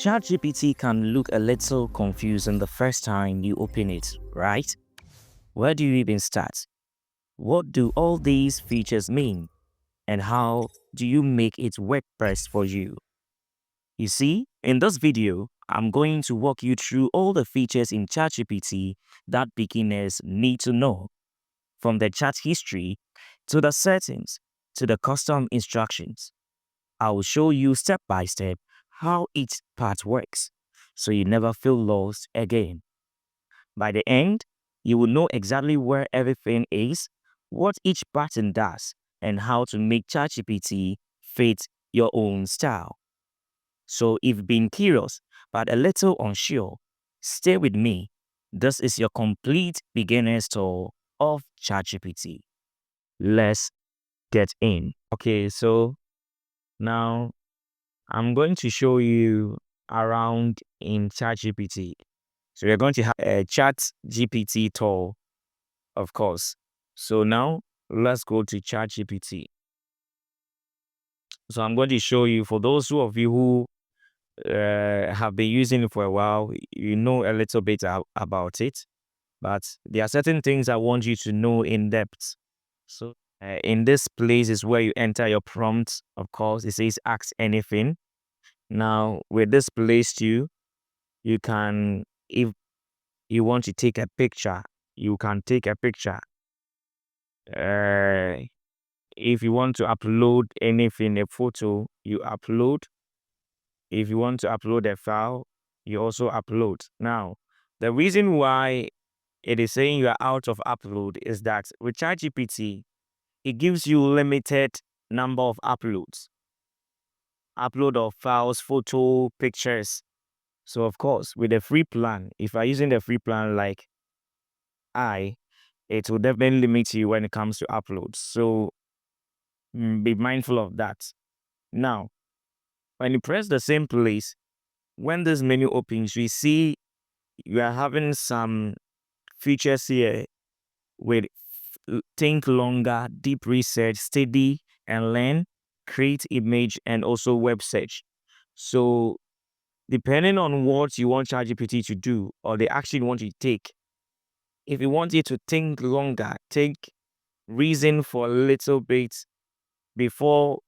ChatGPT can look a little confusing the first time you open it, right? Where do you even start? What do all these features mean? And how do you make it work best for you? You see, in this video, I'm going to walk you through all the features in ChatGPT that beginners need to know, from the chat history to the settings to the custom instructions. I will show you step by step how each part works so you never feel lost again. By the end, you will know exactly where everything is, what each button does, and how to make ChatGPT fit your own style. So if you've been curious but a little unsure, stay with me. This is your complete beginner's tour of ChatGPT. Let's get in. Okay, so now I'm going to show you around in ChatGPT. So we're going to have a ChatGPT tool, of course. So now let's go to ChatGPT. So I'm going to show you, for those of you who have been using it for a while, you know a little bit about it. But there are certain things I want you to know in depth. So in this place is where you enter your prompt. Of course, it says ask anything. Now with this place too, you can, if you want to take a picture, you can take a picture. Uh, if you want to upload anything, a photo, you upload. If you want to upload a file, you also upload. Now, the reason why it is saying you are out of upload is that with ChatGPT, it gives you limited number of uploads. Upload of files, photo, pictures. So of course, with the free plan, if you're using the free plan like it will definitely limit you when it comes to uploads. So be mindful of that. Now, when you press the same place, when this menu opens, we see you are having some features here with think longer, deep research, study and learn, create image, and also web search. So depending on what you want ChatGPT to do or the action you want to take, if you want it to think longer, take reason for a little bit before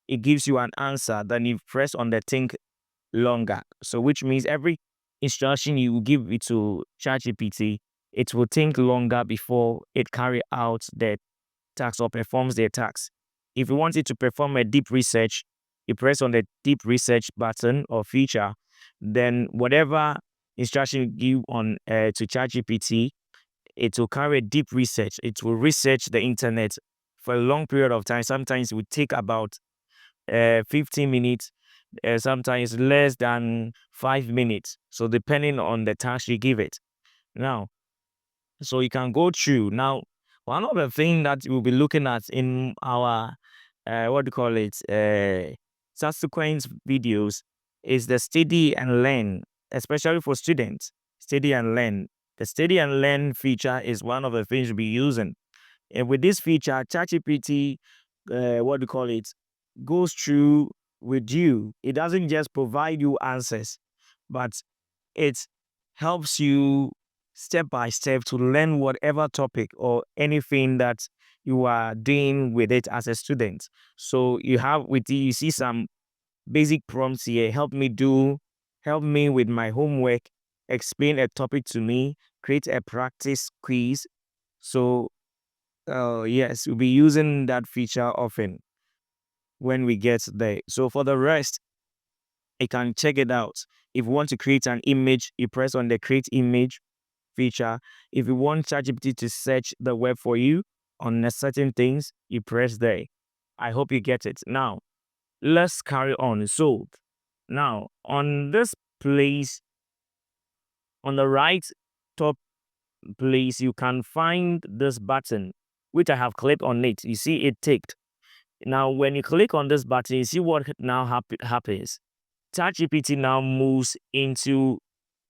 it gives you an answer, then you press on the think longer. So which means every instruction you give it to ChatGPT, it will think longer before it carry out the task or performs the task. If you want it to perform a deep research, you press on the deep research button or feature, then whatever instruction you give on to ChatGPT, it will carry deep research. It will research the internet for a long period of time. Sometimes it would take about 15 minutes, sometimes less than 5 minutes. So depending on the task you give it. Now, so you can go through. Now, one of the things that we'll be looking at in our, what do you call it, subsequent videos is the study and learn, especially for students. Study and learn. The study and learn feature is one of the things we'll be using. And with this feature, ChatGPT, what do you call it, goes through with you. It doesn't just provide you answers, but it helps you step by step to learn whatever topic or anything that you are doing with it as a student. So you have with you see some basic prompts here. Help me with my homework, explain a topic to me, create a practice quiz. So yes, we'll be using that feature often when we get there. So for the rest, you can check it out. If you want to create an image, you press on the create image feature. If you want ChatGPT to search the web for you on certain things, you press there. I hope you get it. Now, let's carry on. So now on this place, on the right top place, you can find this button, which I have clicked on it. You see it ticked. Now, when you click on this button, you see what now happens. ChatGPT now moves into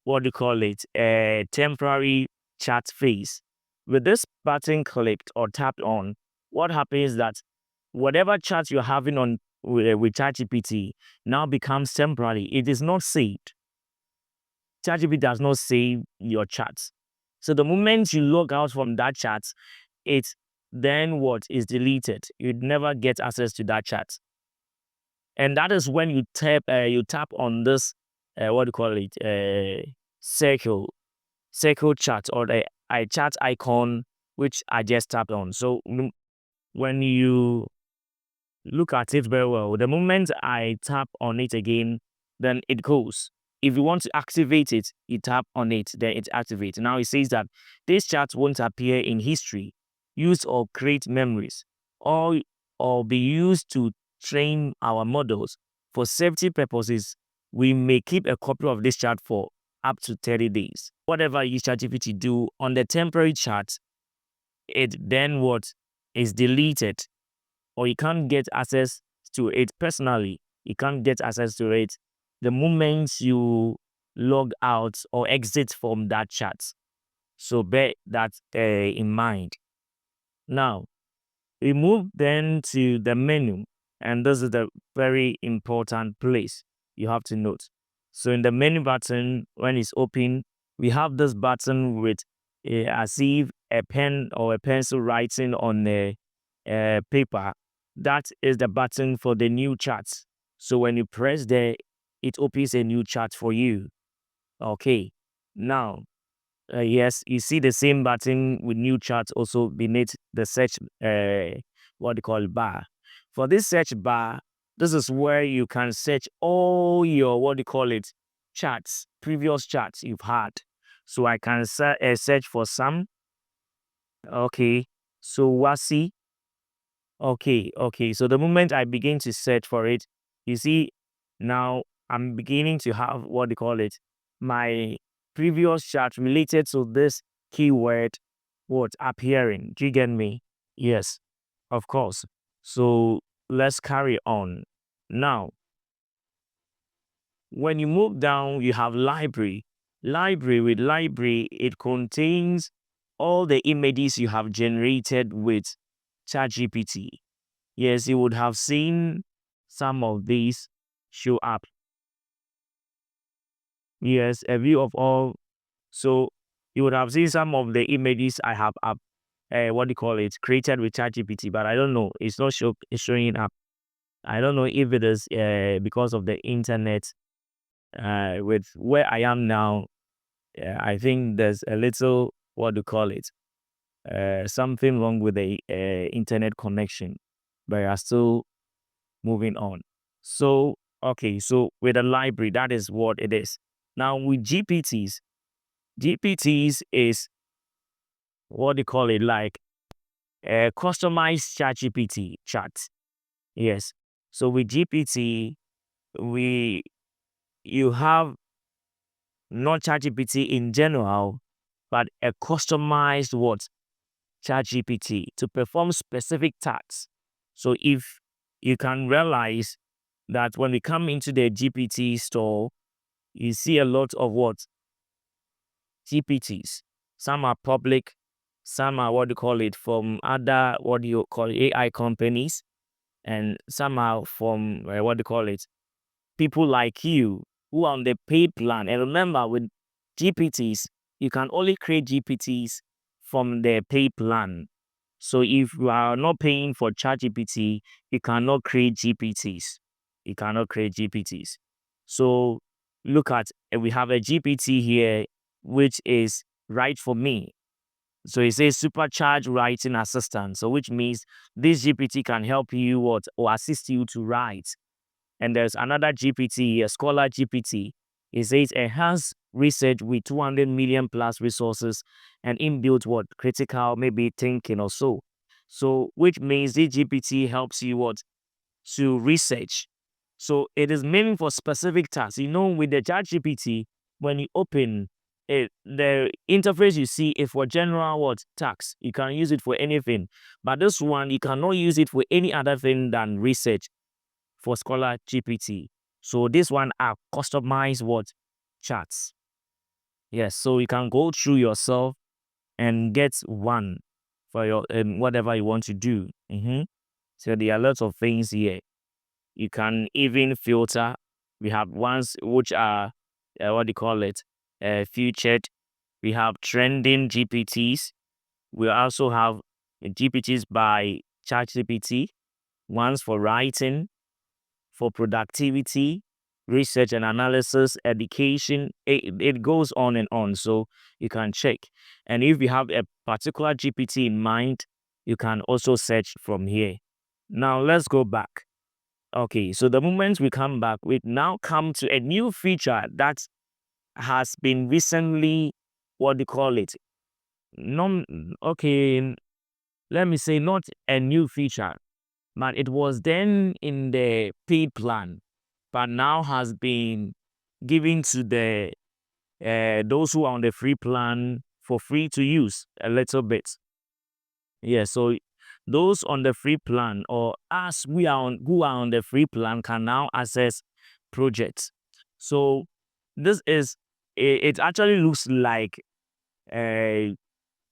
what do you call it, a temporary chat phase. With this button clicked or tapped on, what happens is that whatever chat you're having on with ChatGPT now becomes temporary. It is not saved. ChatGPT does not save your chats. So the moment you log out from that chat, it then what is deleted. You'd never get access to that chat. And that is when you tap on this what do you call it, circle chat, or the I chat icon, which I just tapped on. So when you look at it very well, the moment I tap on it again, then it goes. If you want to activate it, you tap on it, then it activates. Now it says that this chat won't appear in history, use or create memories, or be used to train our models. For safety purposes, we may keep a copy of this chat for up to 30 days. Whatever you ChatGPT do on the temporary chat, it then what is deleted, or you can't get access to it personally. You can't get access to it the moment you log out or exit from that chat. So bear that in mind. Now, we move then to the menu, and this is the very important place you have to note. So in the menu button, when it's open, we have this button with as if a pen or a pencil writing on a paper. That is the button for the new chat. So when you press there, it opens a new chat for you. Okay. Now, yes, you see the same button with new chat also beneath the search, what they call bar. For this search bar, this is where you can search all your, what do you call it, chats, previous chats you've had. So I can search for some. Okay. So Wasi. Okay. So the moment I begin to search for it, you see, now I'm beginning to have what they call it, my previous chat related to this keyword, what appearing. Do you get me? Yes, of course. So let's carry on. Now, when you move down, you have library. With library, it contains all the images you have generated with ChatGPT. Yes, you would have seen some of these show up. Yes, a view of all. So you would have seen some of the images I have up, what do you call it, created with ChatGPT, but I don't know. It's not it's showing up. I don't know if it is because of the internet. With where I am now, I think there's a little, what do you call it, something wrong with the internet connection, but I are still moving on. So, okay, so with a library, that is what it is. Now with GPTs is what they call it, like a customized ChatGPT chat. Yes. So with GPT, you have not ChatGPT in general, but a customized what ChatGPT to perform specific tasks. So if you can realize that when we come into the GPT store, you see a lot of what GPTs. Some are public, some are what you call it from other what you call AI companies, and some are from what do you call it, people like you who are on the paid plan. And remember, with GPTs, you can only create GPTs from the paid plan. So if you are not paying for ChatGPT, you cannot create GPTs. You cannot create GPTs. So look at, we have a GPT here, which is right for me. So it says supercharged writing assistant. So which means this GPT can help you what, or assist you to write. And there's another GPT, a Scholar GPT. It says enhanced research with 200 million plus resources and inbuilt what, critical maybe thinking or so. So which means this GPT helps you what, to research. So it is meant for specific tasks. You know, with the ChatGPT, when you open it, the interface you see is for general what, tasks. You can use it for anything. But this one, you cannot use it for any other thing than research for Scholar GPT. So this one are customized what, chats. Yes, so you can go through yourself and get one for your whatever you want to do. So there are lots of things here. You can even filter. We have ones which are what do you call it? Featured. We have trending GPTs. We also have GPTs by ChatGPT, ones for writing, for productivity, research and analysis, education. It goes on and on. So you can check. And if you have a particular GPT in mind, you can also search from here. Now let's go back. Okay, so the moment we come back, we now come to a new feature that has been recently, what do you call it? Non, okay, let me say not a new feature, but it was then in the paid plan, but now has been given to the those who are on the free plan for free to use a little bit. Yeah, so those on the free plan, or us we are on who are on the free plan, can now access projects. So this is it actually looks like uh,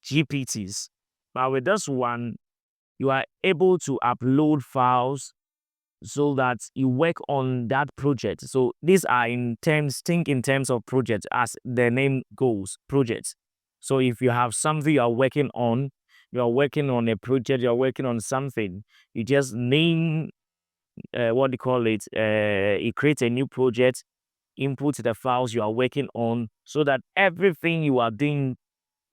GPTs, but with this one you are able to upload files so that you work on that project. So these are in terms, think in terms of projects as the name goes, projects. So if you have something you are working on, you are working on a project, you are working on something, you just name, what do you call it? You create a new project, input the files you are working on so that everything you are doing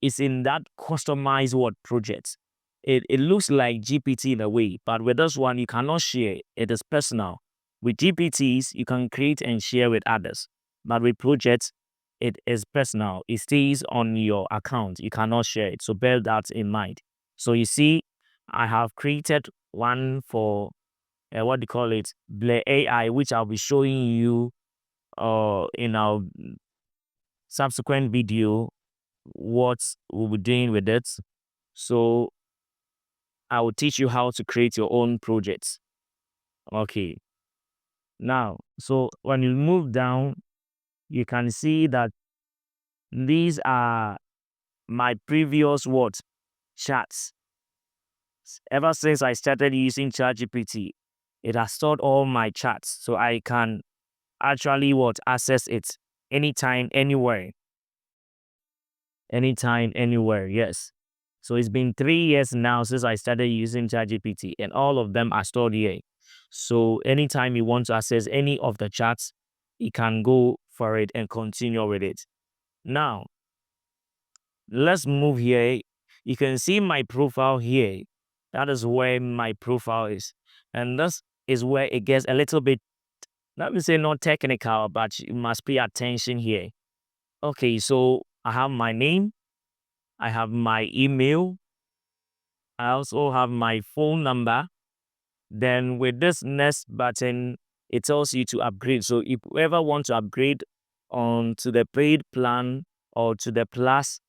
is in that customized word project. It looks like GPT in a way, but with this one, you cannot share. It is personal. With GPTs, you can create and share with others. But with projects, it is personal. It stays on your account. You cannot share it. So bear that in mind. So you see, I have created one for, what do you call it? Blair AI, which I'll be showing you in our subsequent video what we'll be doing with it. So I will teach you how to create your own projects. Okay. Now, so when you move down, you can see that these are my previous what chats. Ever since I started using ChatGPT, it has stored all my chats, so I can actually what access it anytime, anywhere. Anytime, anywhere, yes. So it's been 3 years now since I started using ChatGPT, and all of them are stored here. So anytime you want to access any of the chats, you can go for it and continue with it. Now, let's move here. You can see my profile here. That is where my profile is. And this is where it gets a little bit, let me say not technical, but you must pay attention here. Okay, so I have my name. I have my email. I also have my phone number. Then with this next button, it tells you to upgrade. So if you ever want to upgrade on to the paid plan or to the plus,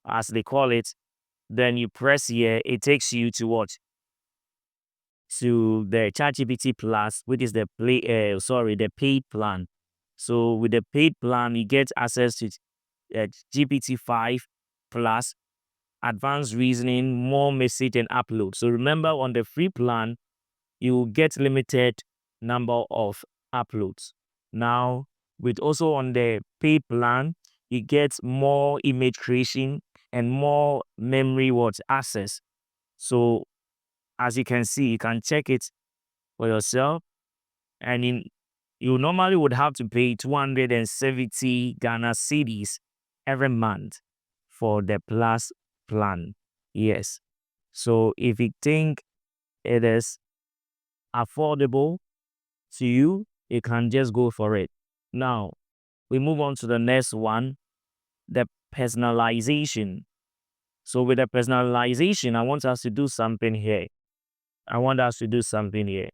as they call it, then you press here. It takes you to what? To the ChatGPT Plus, which is the the paid plan. So with the paid plan, you get access to GPT-5 Plus, advanced reasoning, more message and upload. So remember, on the free plan, you get limited number of uploads. Now, with also on the paid plan, you get more image creation and more memory words access. So as you can see, you can check it for yourself. And you normally would have to pay 270 Ghana cedis every month for the plus plan. Yes. So if you think it is affordable to you, you can just go for it. Now, we move on to the next one, the personalization. So with the personalization, I want us to do something here. I want us to do something here.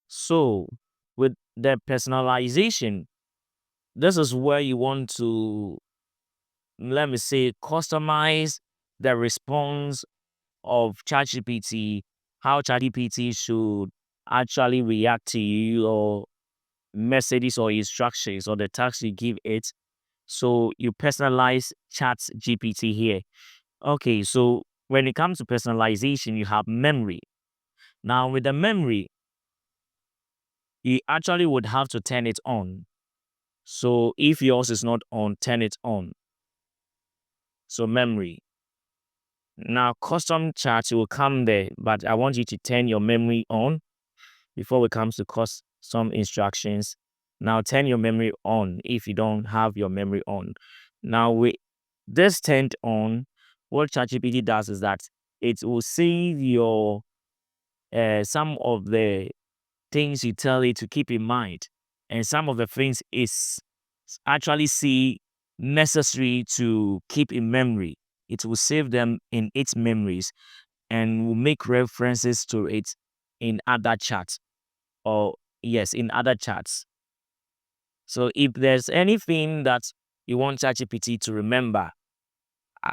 So with the personalization, this is where you want to, let me say, customize the response of ChatGPT, how ChatGPT should actually react to you or messages or instructions or the tasks you give it. So you personalize ChatGPT here. Okay, so when it comes to personalization, you have memory. Now, with the memory, you actually would have to turn it on. So if yours is not on, turn it on. So memory. Now, custom chat will come there, but I want you to turn your memory on before we come to custom instructions. Now, turn your memory on if you don't have your memory on. Now, with this turned on, what ChatGPT does is that it will save your some of the things you tell it to keep in mind, and some of the things is actually see necessary to keep in memory. It will save them in its memories and will make references to it in other chats, or yes, in other chats. So if there's anything that you want ChatGPT to remember, uh,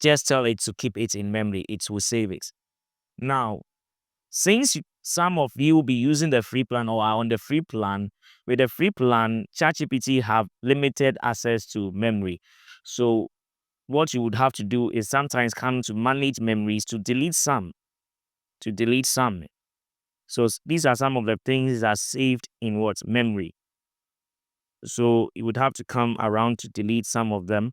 just tell it to keep it in memory. It will save it. Now, since some of you will be using the free plan or are on the free plan, with the free plan, ChatGPT have limited access to memory. So what you would have to do is sometimes come to manage memories to delete some, to delete some. So these are some of the things that are saved in what memory. So you would have to come around to delete some of them.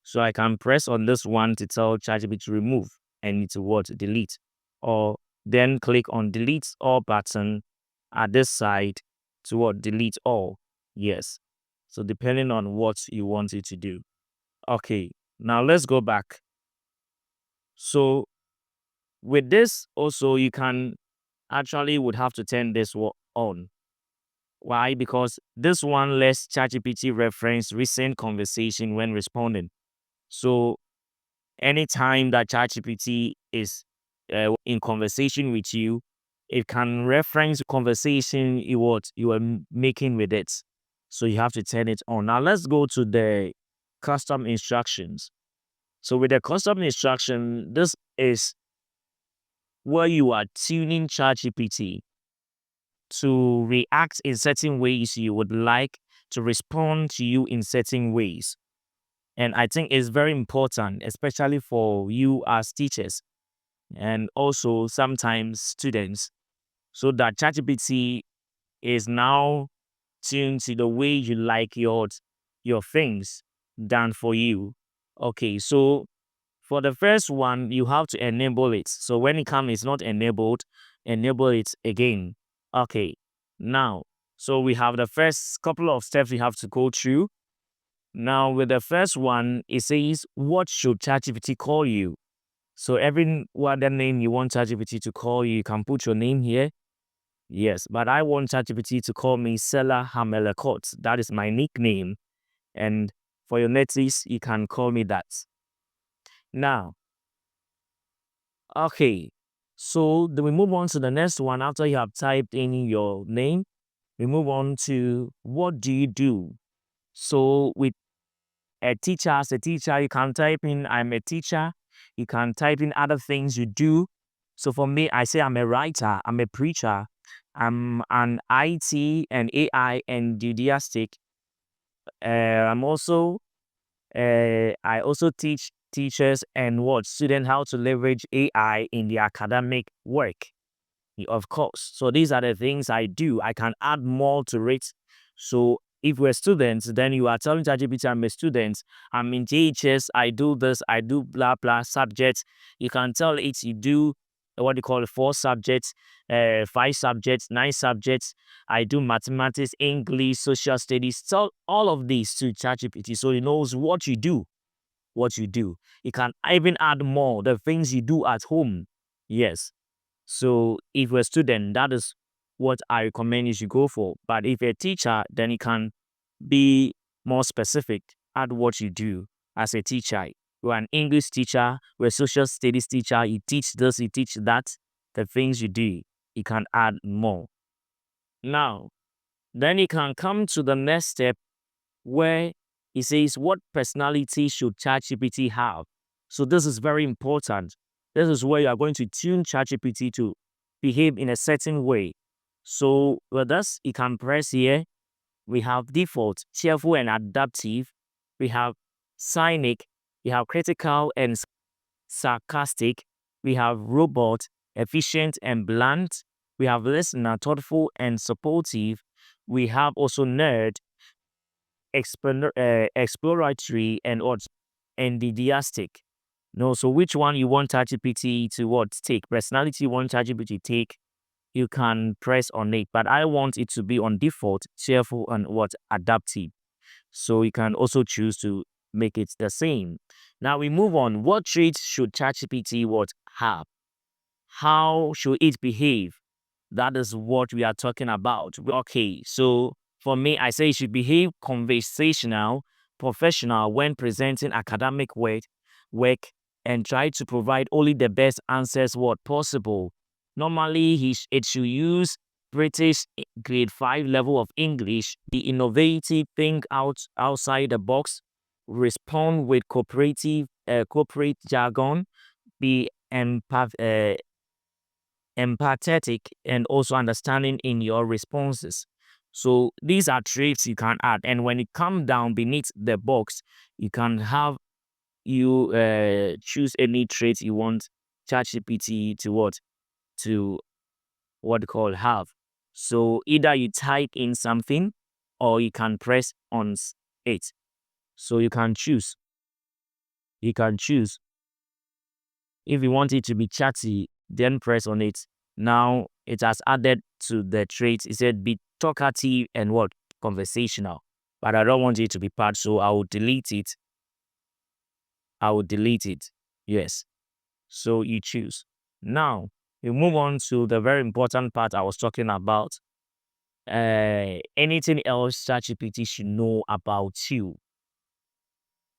So I can press on this one to tell ChatGPT to remove and it's what delete, or then click on delete all button at this side to what delete all. Yes. So depending on what you want it to do. Okay. Now let's go back. So with this also you can actually would have to turn this on. Why? Because this one lets ChatGPT reference recent conversation when responding. So anytime that ChatGPT is in conversation with you, it can reference the conversation you are making with it. So you have to turn it on. Now let's go to the custom instructions. So with the custom instruction, this is where you are tuning ChatGPT to react in certain ways you would like to respond to you in certain ways. And I think it's very important, especially for you as teachers and also sometimes students, so that ChatGPT is now tuned to the way you like your things done for you. Okay, so for the first one, you have to enable it. So when it comes, it's not enabled, enable it again. Okay, now, so we have the first couple of steps we have to go through. Now, with the first one, it says, what should ChatGPT call you? So every other name you want ChatGPT to call you, you can put your name here. Yes, but I want ChatGPT to call me Selah Hammahlekoth. That is my nickname. And for your natives, you can call me that. Now, okay. So then we move on to the next one. After you have typed in your name, we move on to what do you do? So with a teacher, as a teacher, you can type in I'm a teacher. You can type in other things you do. So for me, I say I'm a writer, I'm a preacher, I'm an IT and AI enthusiastic. I'm also I also teach teachers and what students how to leverage AI in their academic work. Of course. So these are the things I do. I can add more to it. So if we're students, then you are telling ChatGPT I'm a student, I'm in JHS, I do this, I do blah blah subjects. You can tell it you do what you call 4 subjects, 5 subjects, 9 subjects. I do mathematics, English, social studies. Tell all of these to ChatGPT so it knows what you do. What you do. You can even add more, the things you do at home. Yes. So if you're a student, that is what I recommend you should go for. But if you're a teacher, then you can be more specific at what you do as a teacher. You're an English teacher, you're a social studies teacher, you teach this, you teach that, the things you do, you can add more. Now, then you can come to the next step where it says, what personality should ChatGPT have? So this is very important. This is where you are going to tune ChatGPT to behave in a certain way. So with this, you can press here. We have default, cheerful and adaptive. We have cynic. We have critical and sarcastic. We have robot efficient and blunt. We have listener, thoughtful and supportive. We have also nerd, exploratory, and what? Enthusiastic. No, so which one you want ChatGPT to what take? Personality you want ChatGPT take, you can press on it. But I want it to be on default, cheerful and what? Adaptive. So you can also choose to make it the same. Now we move on. What traits should ChatGPT what have? How should it behave? That is what we are talking about. Okay, so for me, I say it should behave conversational, professional when presenting academic work, and try to provide only the best answers what possible. Normally, it should use British grade 5 level of English, be innovative, think outside the box, respond with corporate jargon, be empathetic and also understanding in your responses. So these are traits you can add. And when it comes down beneath the box, you can have you choose any trait you want ChatGPT to what call have. So either you type in something or you can press on it. So you can choose. You can choose. If you want it to be chatty, then press on it. Now it has added to the traits. It said be talkative and what? Conversational. But I don't want it to be part, so I will delete it. I will delete it. Yes. So you choose. Now we move on to the very important part I was talking about. Anything else ChatGPT should know about you.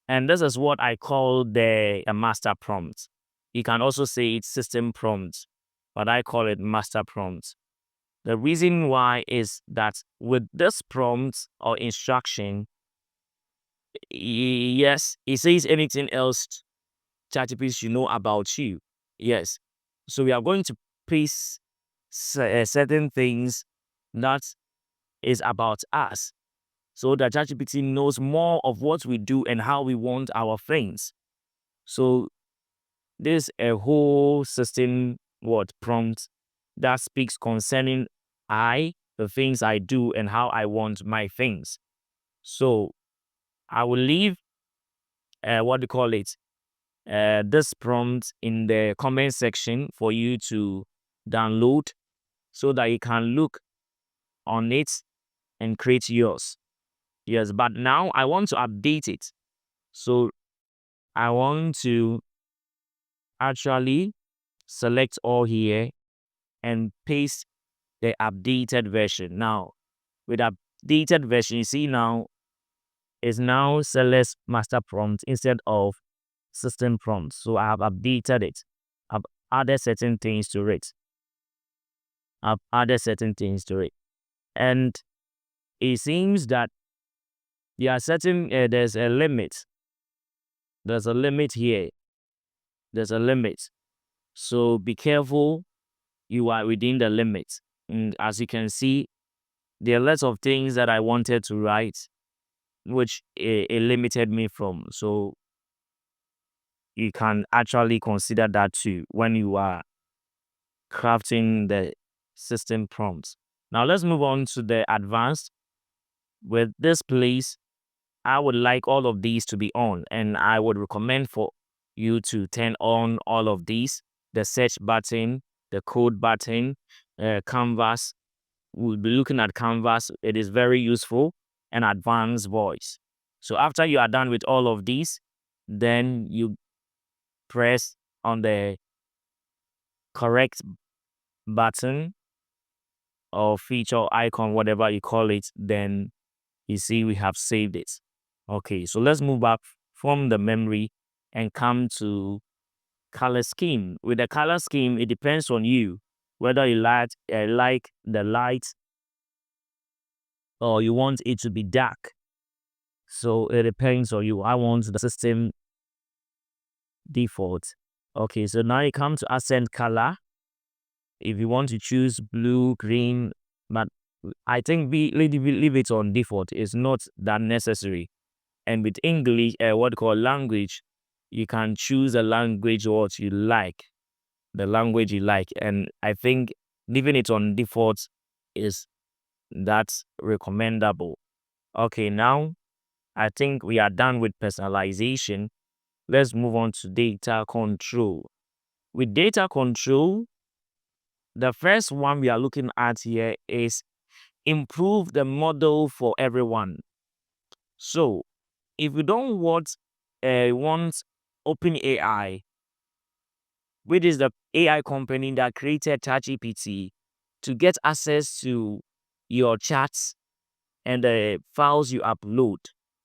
And this is what I call the master prompt. You can also say it's system prompt, but I call it master prompt. The reason why is that with this prompt or instruction, yes, it says anything else ChatGPT should know about you. Yes. So we are going to paste certain things that is about us so that ChatGPT knows more of what we do and how we want our things. So there's a whole system prompt that speaks concerning the things I do and how I want my things. So I will leave this prompt in the comment section for you to download so that you can look on it and create yours. Yes, but now I want to update it. So I want to actually select all here and paste the updated version. Now, with updated version, you see now is now Select master prompt instead of system prompt. So I have updated it. I've added certain things to it. And it seems that there are certain, there's a limit. There's a limit here. There's a limit. So be careful you are within the limit. And as you can see, there are lots of things that I wanted to write, which it limited me from. So you can actually consider that too when you are crafting the system prompts. Now let's move on to the advanced. With this place, I would like all of these to be on, and I would recommend for you to turn on all of these: the search button, the code button, canvas. We'll be looking at canvas. It is very useful, and advanced voice. So after you are done with all of these, then you press on the correct button or feature icon, whatever you call it, then you see we have saved it. Okay, so let's move back from the memory and come to color scheme. With the color scheme, it depends on you whether you like the light or you want it to be dark. So it depends on you. I want the system default. Okay, so now you come to accent color. If you want to choose blue, green, but I think leave it on default. It's not that necessary. And with English, language, you can choose a language what you like. the language you like. And I think leaving it on default is that's recommendable. Okay, now I think we are done with personalization. Let's move on to data control. With data control, the first one we are looking at here is improve the model for everyone. So if you don't want OpenAI, which is the AI company that created ChatGPT, to get access to your chats and the files you upload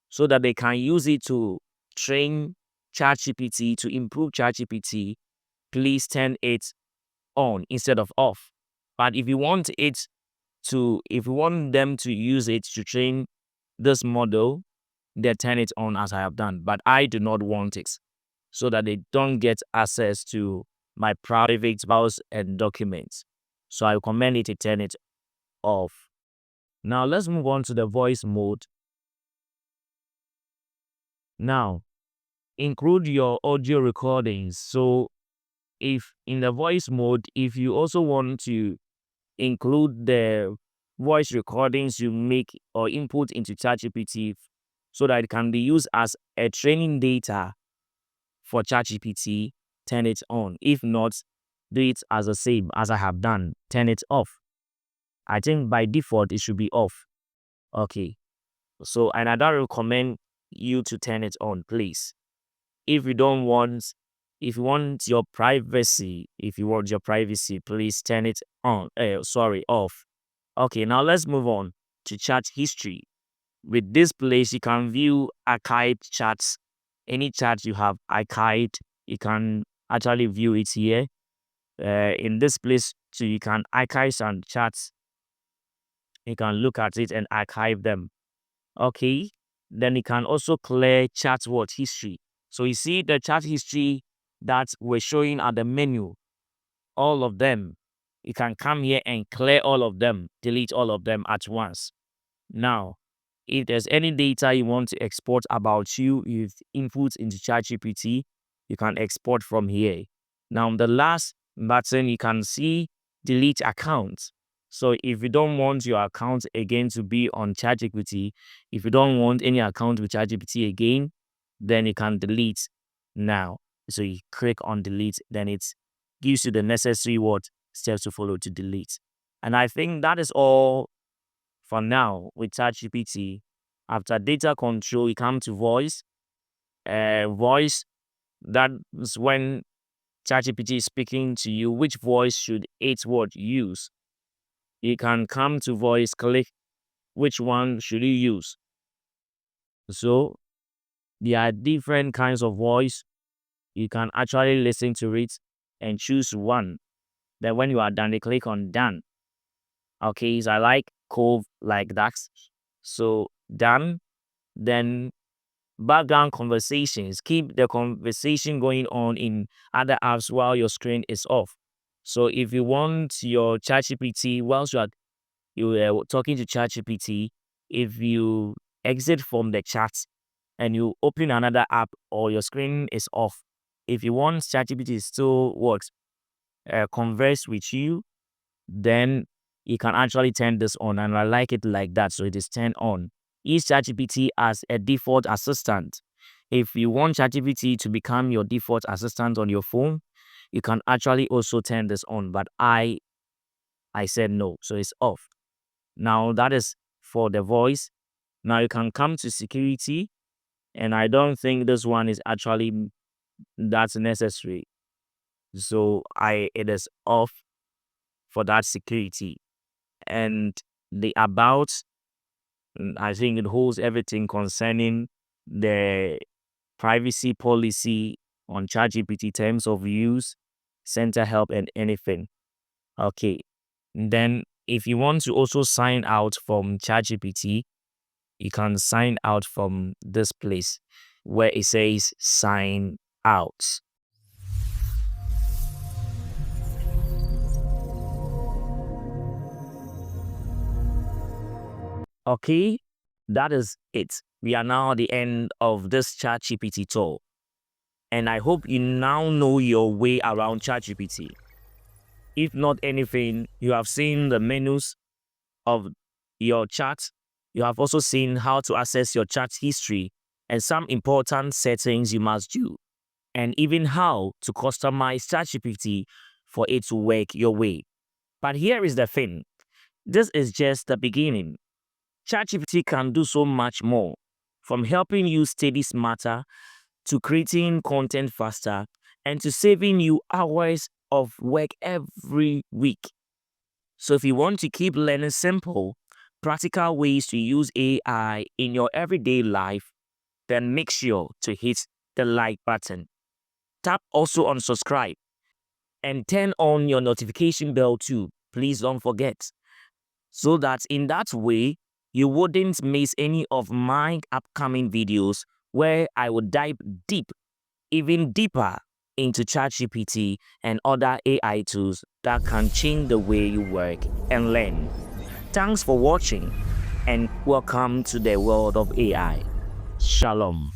so that they can use it to train ChatGPT, to improve ChatGPT, please turn it on instead of off. But if you want them to use it to train this model, they turn it on as I have done. But I do not want it so that they don't get access to my private files and documents. So I recommend it to turn it off. Now let's move on to the voice mode. Now, include your audio recordings. So if in the voice mode, if you also want to include the voice recordings you make or input into ChatGPT so that it can be used as a training data for ChatGPT, turn it on. If not, do it as the same as I have done. Turn it off. I think by default it should be off. Okay. So, and I don't recommend you to turn it on, please. If you don't want, if you want your privacy, please turn it on. Off. Okay, now let's move on to chat history. With this place, you can view archived chats. Any chat you have archived, you can actually view it here. In this place, so you can archive some chats. You can look at it and archive them. Okay. Then you can also clear chat history. So you see the chat history that we're showing at the menu, all of them. You can come here and clear all of them, delete all of them at once. Now, if there's any data you want to export about you've input into ChatGPT, you can export from here. Now, the last button, you can see delete accounts. So if you don't want your account again to be on ChatGPT, if you don't want any account with ChatGPT again, then you can delete now. So you click on delete, then it gives you the necessary steps to follow to delete. And I think that is all for now with ChatGPT. After data control, you come to voice. Voice, that is when ChatGPT is speaking to you, which voice should its use? You can come to voice, click which one should you use. So there are different kinds of voice. You can actually listen to it and choose one. Then when you are done, you click on done. Okay, so I like Cove like that. So done. Then background conversations. Keep the conversation going on in other apps while your screen is off. So if you want your ChatGPT, whilst you are talking to ChatGPT, if you exit from the chat and you open another app or your screen is off, if you want ChatGPT to still converse with you, then you can actually turn this on, and I like it like that, so it is turned on. Use ChatGPT as a default assistant. If you want ChatGPT to become your default assistant on your phone, you can actually also turn this on, but I said no, so it's off. Now that is for the voice. Now you can come to security, and I don't think this one is actually that's necessary. So it is off for that security. And the about, I think it holds everything concerning the privacy policy on ChatGPT, terms of use, center help, and anything. Okay. Then if you want to also sign out from ChatGPT, you can sign out from this place where it says sign out. Okay, that is it. We are now at the end of this ChatGPT tool. And I hope you now know your way around ChatGPT. If not anything, you have seen the menus of your chat. You have also seen how to access your chat history and some important settings you must do, and even how to customize ChatGPT for it to work your way. But here is the thing. This is just the beginning. ChatGPT can do so much more, from helping you study smarter to creating content faster and to saving you hours of work every week. So if you want to keep learning simple, practical ways to use AI in your everyday life, then make sure to hit the like button. Tap also on subscribe and turn on your notification bell too. Please don't forget. So that in that way, you wouldn't miss any of my upcoming videos where I would dive deep, even deeper into ChatGPT and other AI tools that can change the way you work and learn. Thanks for watching and welcome to the world of AI. Shalom.